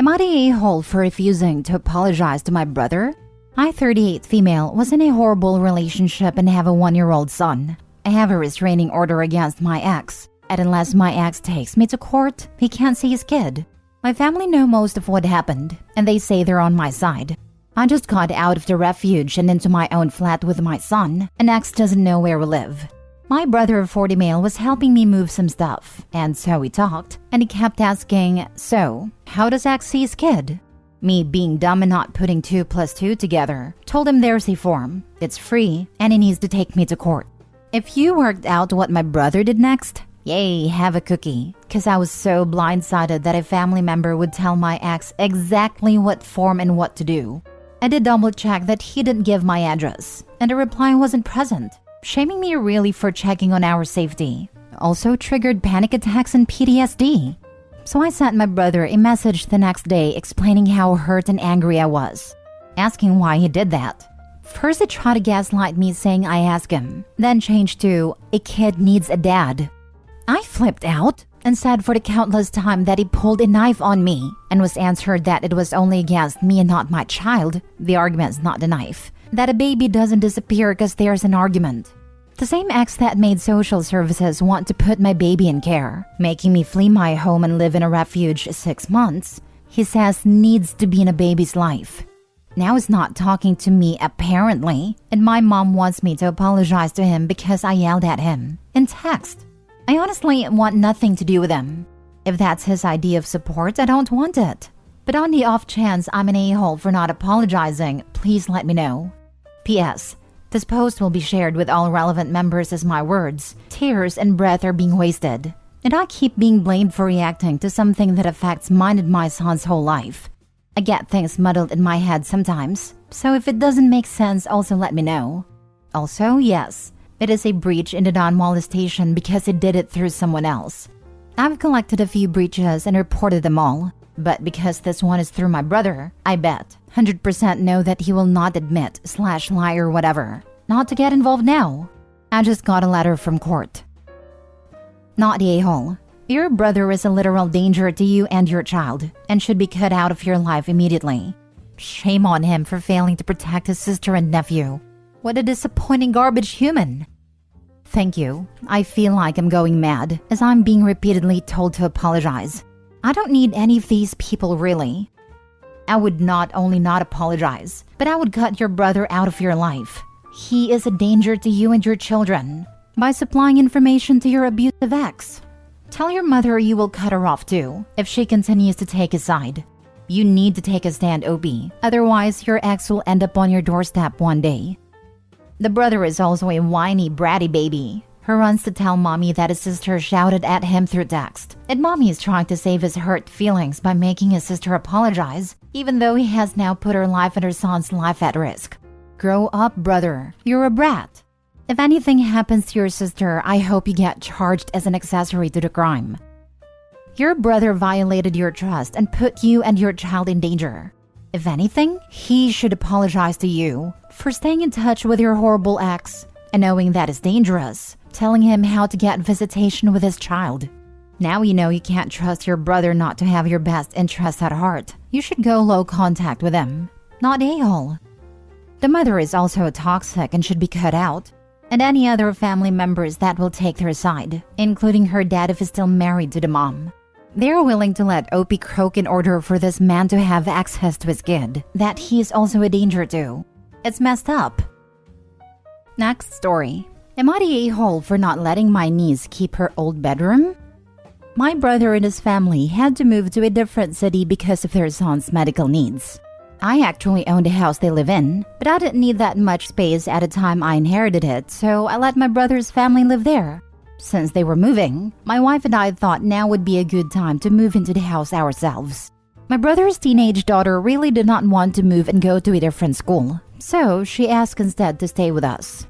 Am I the a-hole for refusing to apologize to my brother? I, 38 female, was in a horrible relationship and have a 1-year-old son. I have a restraining order against my ex, and unless my ex takes me to court, he can't see his kid. My family know most of what happened, and they say they're on my side. I just got out of the refuge and into my own flat with my son, and ex doesn't know where we live. My brother, 40 male, was helping me move some stuff, and so we talked, and he kept asking, so, how does ex see his kid? Me, being dumb and not putting 2 plus 2 together, told him there's a form, it's free, and he needs to take me to court. If you worked out what my brother did next, yay, have a cookie, cause I was so blindsided that a family member would tell my ex exactly what form and what to do. I did double check that he didn't give my address, and the reply wasn't present, shaming me really for checking on our safety. Also triggered panic attacks and PTSD. So I sent my brother a message the next day explaining how hurt and angry I was, asking why he did that. First he tried to gaslight me saying I asked him, then changed to, a kid needs a dad. I flipped out and said for the countless time that he pulled a knife on me and was answered that it was only against me and not my child, the argument's not the knife, that a baby doesn't disappear because there's an argument. The same ex that made social services want to put my baby in care, making me flee my home and live in a refuge 6 months, he says needs to be in a baby's life. Now he's not talking to me apparently, and my mom wants me to apologize to him because I yelled at him in text. I honestly want nothing to do with him. If that's his idea of support, I don't want it. But on the off chance I'm an a-hole for not apologizing, please let me know. P.S. This post will be shared with all relevant members as my words, tears, and breath are being wasted. And I keep being blamed for reacting to something that affects mine and my son's whole life. I get things muddled in my head sometimes, so if it doesn't make sense, also let me know. Also, yes, it is a breach in the non-molestation because it did it through someone else. I've collected a few breaches and reported them all, but because this one is through my brother, I bet 100% know that he will not admit / lie or whatever. Not to get involved now. I just got a letter from court. Not the a-hole. Your brother is a literal danger to you and your child and should be cut out of your life immediately. Shame on him for failing to protect his sister and nephew. What a disappointing garbage human. Thank you. I feel like I'm going mad as I'm being repeatedly told to apologize. I don't need any of these people really. I would not only not apologize, but I would cut your brother out of your life. He is a danger to you and your children by supplying information to your abusive ex. Tell your mother you will cut her off too if she continues to take his side. You need to take a stand, OP, otherwise your ex will end up on your doorstep one day. The brother is also a whiny, bratty baby who runs to tell mommy that his sister shouted at him through text, and mommy is trying to save his hurt feelings by making his sister apologize, even though he has now put her life and her son's life at risk. Grow up, brother. You're a brat. If anything happens to your sister, I hope you get charged as an accessory to the crime. Your brother violated your trust and put you and your child in danger. If anything, he should apologize to you for staying in touch with your horrible ex and knowing that is dangerous, telling him how to get visitation with his child. Now you know you can't trust your brother not to have your best interests at heart. You should go low contact with him, not a-hole. The mother is also toxic and should be cut out, and any other family members that will take their side, including her dad if he's still married to the mom. They are willing to let OP croak in order for this man to have access to his kid that he is also a danger to. It's messed up. Next story. Am I the a-hole for not letting my niece keep her old bedroom? My brother and his family had to move to a different city because of their son's medical needs. I actually owned a house they live in, but I didn't need that much space at the time I inherited it, so I let my brother's family live there. Since they were moving, my wife and I thought now would be a good time to move into the house ourselves. My brother's teenage daughter really did not want to move and go to a different school, so she asked instead to stay with us.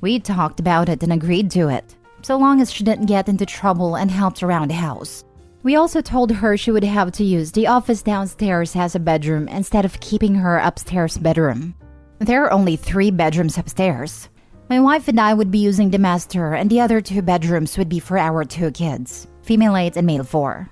We talked about it and agreed to it, so long as she didn't get into trouble and helped around the house. We also told her she would have to use the office downstairs as a bedroom instead of keeping her upstairs bedroom. There are only 3 bedrooms upstairs. My wife and I would be using the master and the other 2 bedrooms would be for our 2 kids, female 8 and male 4.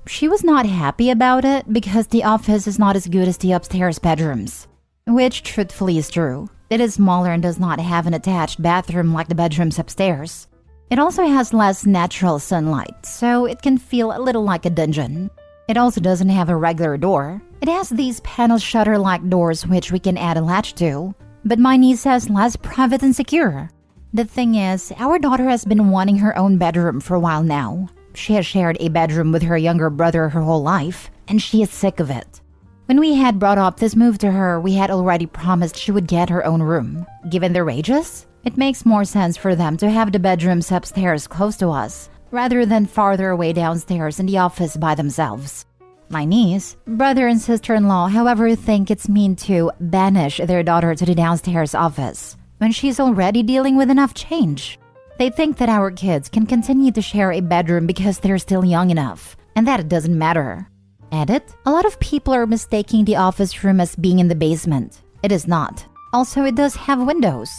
She was not happy about it because the office is not as good as the upstairs bedrooms. Which truthfully is true. It is smaller and does not have an attached bathroom like the bedrooms upstairs. It also has less natural sunlight, so it can feel a little like a dungeon. It also doesn't have a regular door. It has these panel shutter-like doors which we can add a latch to, but my niece has less private and secure. The thing is, our daughter has been wanting her own bedroom for a while now. She has shared a bedroom with her younger brother her whole life, and she is sick of it. When we had brought up this move to her, we had already promised she would get her own room. Given their ages, it makes more sense for them to have the bedrooms upstairs close to us, rather than farther away downstairs in the office by themselves. My niece, brother and sister-in-law, however, think it's mean to banish their daughter to the downstairs office when she's already dealing with enough change. They think that our kids can continue to share a bedroom because they're still young enough, and that it doesn't matter. Edit: a lot of people are mistaking the office room as being in the basement. It is not. Also, it does have windows.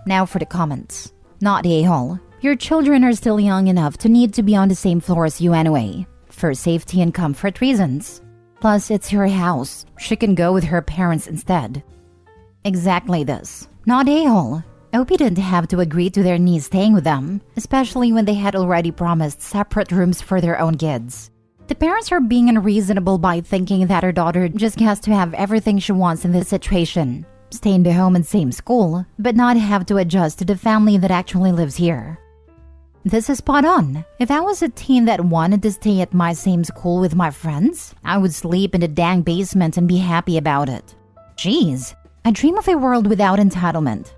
Now for the comments. Not a-hole. Your children are still young enough to need to be on the same floor as you anyway, for safety and comfort reasons. Plus, it's her house. She can go with her parents instead. Exactly this. Not a-hole. Opie didn't have to agree to their niece staying with them, especially when they had already promised separate rooms for their own kids. The parents are being unreasonable by thinking that her daughter just has to have everything she wants in this situation. Stay in the home and same school, but not have to adjust to the family that actually lives here. This is spot on. If I was a teen that wanted to stay at my same school with my friends, I would sleep in the dang basement and be happy about it. Jeez, I dream of a world without entitlement.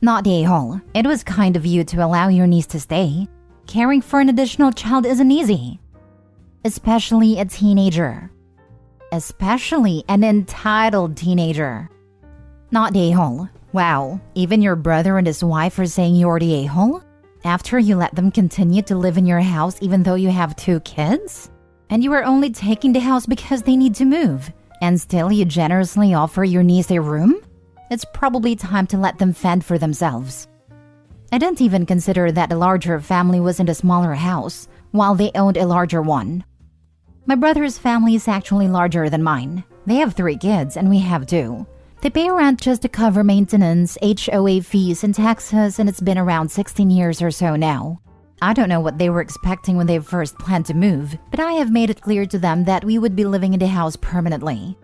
Not a-hole. It was kind of you to allow your niece to stay. Caring for an additional child isn't easy. Especially a teenager. Especially an entitled teenager. Not a-hole. Wow, even your brother and his wife are saying you're the a-hole? After you let them continue to live in your house even though you have 2 kids? And you are only taking the house because they need to move, and still you generously offer your niece a room? It's probably time to let them fend for themselves. I didn't even consider that the larger family was in a smaller house, while they owned a larger one. My brother's family is actually larger than mine. They have 3 kids and we have 2. They pay rent just to cover maintenance, HOA fees, and taxes, and it's been around 16 years or so now. I don't know what they were expecting when they first planned to move, but I have made it clear to them that we would be living in the house permanently.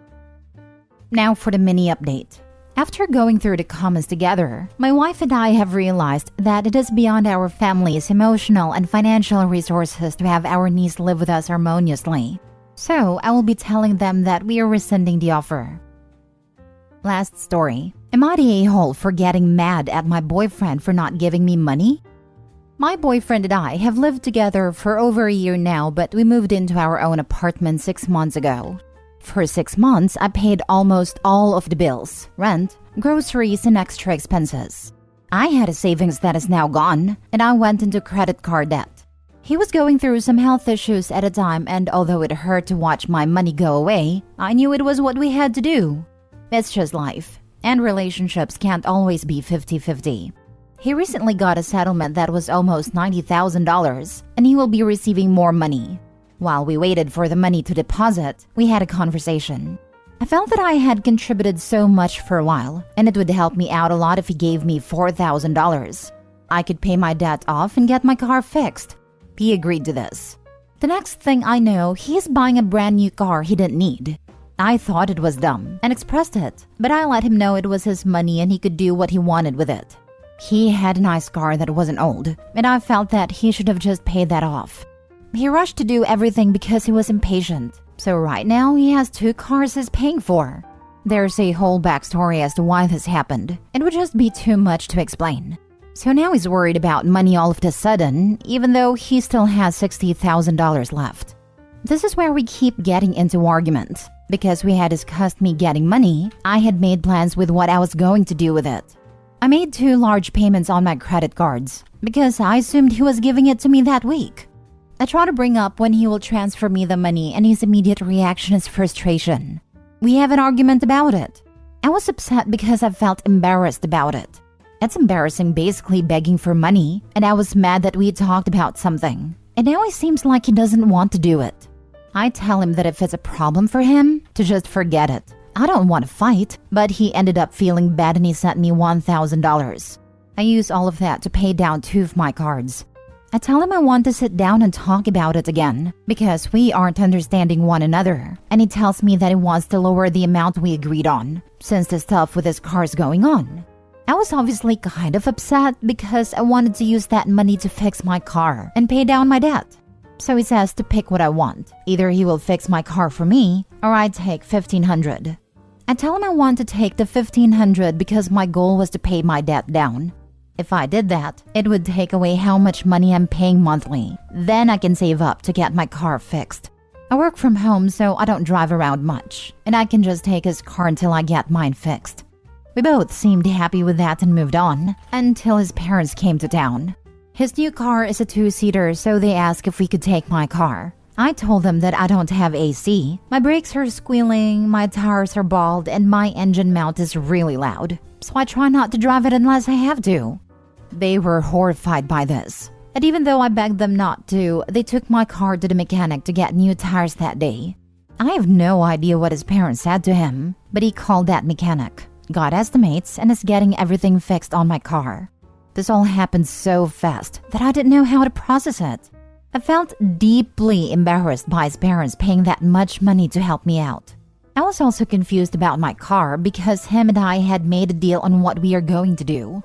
Now for the mini update. After going through the comments together, my wife and I have realized that it is beyond our family's emotional and financial resources to have our niece live with us harmoniously. So I will be telling them that we are rescinding the offer. Last story. Am I the a-hole for getting mad at my boyfriend for not giving me money? My boyfriend and I have lived together for over a year now, but we moved into our own apartment 6 months ago. For 6 months, I paid almost all of the bills, rent, groceries, and extra expenses. I had a savings that is now gone, and I went into credit card debt. He was going through some health issues at a time, and although it hurt to watch my money go away, I knew it was what we had to do. It's just life, and relationships can't always be 50-50. He recently got a settlement that was almost $90,000, and he will be receiving more money. While we waited for the money to deposit, we had a conversation. I felt that I had contributed so much for a while, and it would help me out a lot if he gave me $4,000. I could pay my debt off and get my car fixed. He agreed to this. The next thing I know, he is buying a brand new car he didn't need. I thought it was dumb and expressed it, but I let him know it was his money and he could do what he wanted with it. He had a nice car that wasn't old, and I felt that he should have just paid that off. He rushed to do everything because he was impatient, so right now he has 2 cars he's paying for. There's a whole backstory as to why this happened. It would just be too much to explain. So now he's worried about money all of a sudden, even though he still has $60,000 left. This is where we keep getting into argument. Because we had discussed me getting money, I had made plans with what I was going to do with it. I made 2 large payments on my credit cards, because I assumed he was giving it to me that week. I try to bring up when he will transfer me the money, and his immediate reaction is frustration. We have an argument about it. I was upset because I felt embarrassed about it. It's embarrassing basically begging for money, and I was mad that we talked about something. and now it seems like he doesn't want to do it. I tell him that if it's a problem for him, to just forget it. I don't want to fight, but he ended up feeling bad and he sent me $1,000. I use all of that to pay down 2 of my cards. I tell him I want to sit down and talk about it again because we aren't understanding one another, and he tells me that he wants to lower the amount we agreed on since the stuff with his car is going on. I was obviously kind of upset because I wanted to use that money to fix my car and pay down my debt. So he says to pick what I want. Either he will fix my car for me or I take $1,500. I tell him I want to take the $1,500 because my goal was to pay my debt down. If I did that, it would take away how much money I'm paying monthly. Then I can save up to get my car fixed. I work from home, so I don't drive around much, and I can just take his car until I get mine fixed. We both seemed happy with that and moved on, until his parents came to town. His new car is a 2-seater, so they asked if we could take my car. I told them that I don't have AC, my brakes are squealing, my tires are bald, and my engine mount is really loud, so I try not to drive it unless I have to. They were horrified by this, and even though I begged them not to, they took my car to the mechanic to get new tires that day. I have no idea what his parents said to him, but he called that mechanic, got estimates, and is getting everything fixed on my car. This all happened so fast that I didn't know how to process it. I felt deeply embarrassed by his parents paying that much money to help me out. I was also confused about my car because him and I had made a deal on what we are going to do.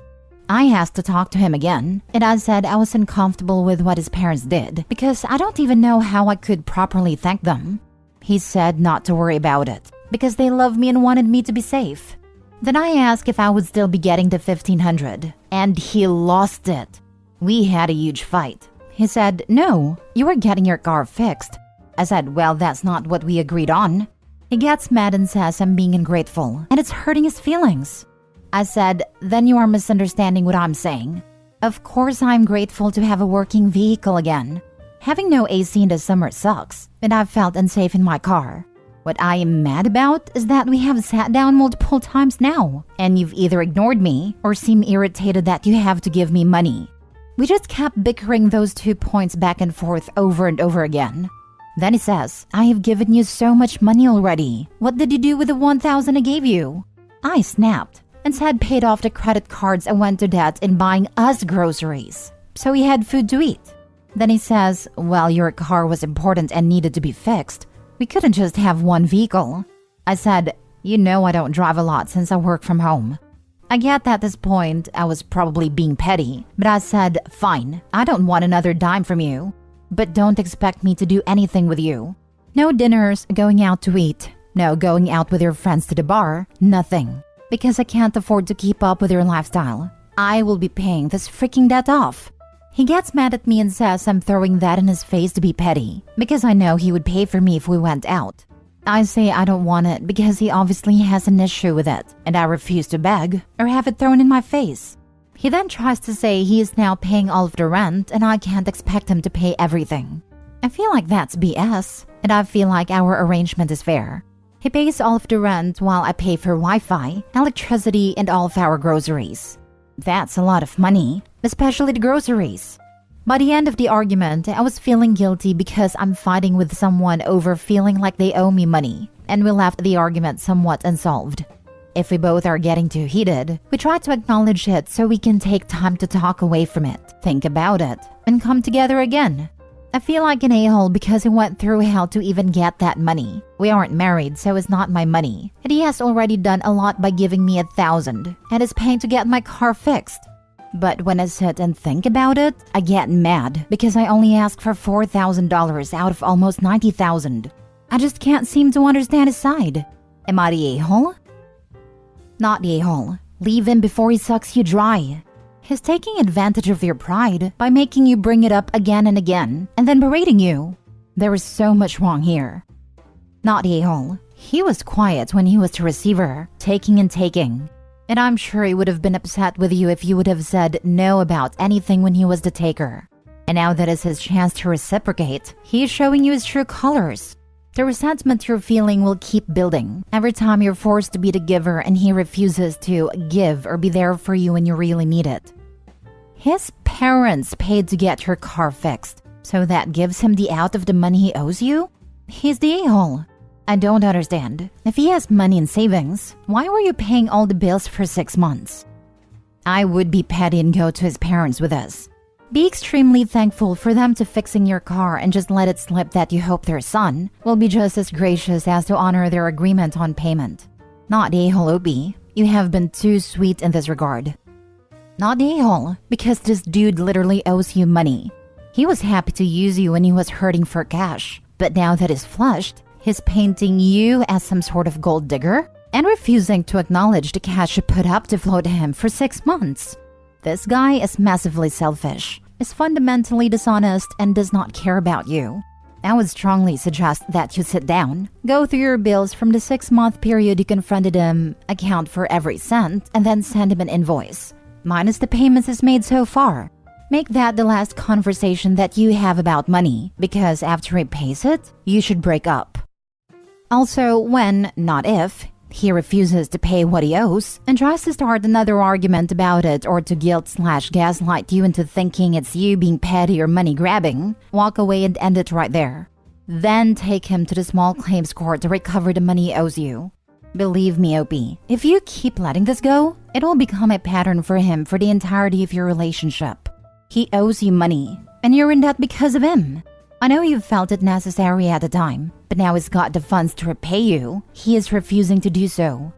I asked to talk to him again, and I said I was uncomfortable with what his parents did because I don't even know how I could properly thank them. He said not to worry about it because they love me and wanted me to be safe. Then I asked if I would still be getting the $1,500, and he lost it. We had a huge fight. He said, "No, you are getting your car fixed." I said, "Well, that's not what we agreed on." He gets mad and says I'm being ungrateful, and it's hurting his feelings. I said, "Then you are misunderstanding what I'm saying. Of course I'm grateful to have a working vehicle again. Having no AC in the summer sucks, and I've felt unsafe in my car. What I am mad about is that we have sat down multiple times now, and you've either ignored me or seem irritated that you have to give me money." We just kept bickering those 2 points back and forth over and over again. Then he says, "I have given you so much money already. What did you do with the $1,000 I gave you?" I snapped and said paid off the credit cards and went to debt in buying us groceries, so we had food to eat. Then he says, "Well, your car was important and needed to be fixed. We couldn't just have one vehicle." I said, "You know I don't drive a lot since I work from home." I get that at this point I was probably being petty, but I said, "Fine, I don't want another dime from you, but don't expect me to do anything with you. No dinners, going out to eat, no going out with your friends to the bar, nothing, because I can't afford to keep up with your lifestyle. I will be paying this freaking debt off." He gets mad at me and says I'm throwing that in his face to be petty, because I know he would pay for me if we went out. I say I don't want it because he obviously has an issue with it, and I refuse to beg or have it thrown in my face. He then tries to say he is now paying all of the rent and I can't expect him to pay everything. I feel like that's BS, and I feel like our arrangement is fair. He pays all of the rent while I pay for Wi-Fi, electricity, and all of our groceries. That's a lot of money, especially the groceries. By the end of the argument, I was feeling guilty because I'm fighting with someone over feeling like they owe me money, and we left the argument somewhat unsolved. If we both are getting too heated, we try to acknowledge it so we can take time to talk away from it, think about it, and come together again. I feel like an a-hole because he went through hell to even get that money. We aren't married, so it's not my money, and he has already done a lot by giving me $1,000 and is paying to get my car fixed. But when I sit and think about it, I get mad because I only ask for $4,000 out of almost $90,000. I just can't seem to understand his side. Am I the a-hole? Not the a-hole. Leave him before he sucks you dry. He's taking advantage of your pride by making you bring it up again and again and then berating you. There is so much wrong here. Not the a-hole. He was quiet when he was the receiver, taking and taking. And I'm sure he would have been upset with you if you would have said no about anything when he was the taker. And now that is his chance to reciprocate, he is showing you his true colors. The resentment you're feeling will keep building every time you're forced to be the giver and he refuses to give or be there for you when you really need it. His parents paid to get your car fixed. So that gives him the out of the money he owes you? He's the a-hole. I don't understand. If he has money in savings, why were you paying all the bills for 6 months? I would be petty and go to his parents with this. Be extremely thankful for them to fixing your car and just let it slip that you hope their son will be just as gracious as to honor their agreement on payment. Not the a-hole, OB. You have been too sweet in this regard. Not the a-hole, because this dude literally owes you money. He was happy to use you when he was hurting for cash, but now that he's flushed, he's painting you as some sort of gold digger and refusing to acknowledge the cash you put up to float him for 6 months. This guy is massively selfish, is fundamentally dishonest, and does not care about you. I would strongly suggest that you sit down, go through your bills from the 6-month period you confronted him, account for every cent, and then send him an invoice, minus the payments he's made so far. Make that the last conversation that you have about money, because after he pays it, you should break up. Also, when, not if, he refuses to pay what he owes and tries to start another argument about it or to guilt/gaslight you into thinking it's you being petty or money grabbing, walk away and end it right there. Then take him to the small claims court to recover the money he owes you. Believe me, OP, if you keep letting this go, it will become a pattern for him for the entirety of your relationship. He owes you money, and you're in debt because of him. I know you felt it necessary at the time, but now he's got the funds to repay you. He is refusing to do so.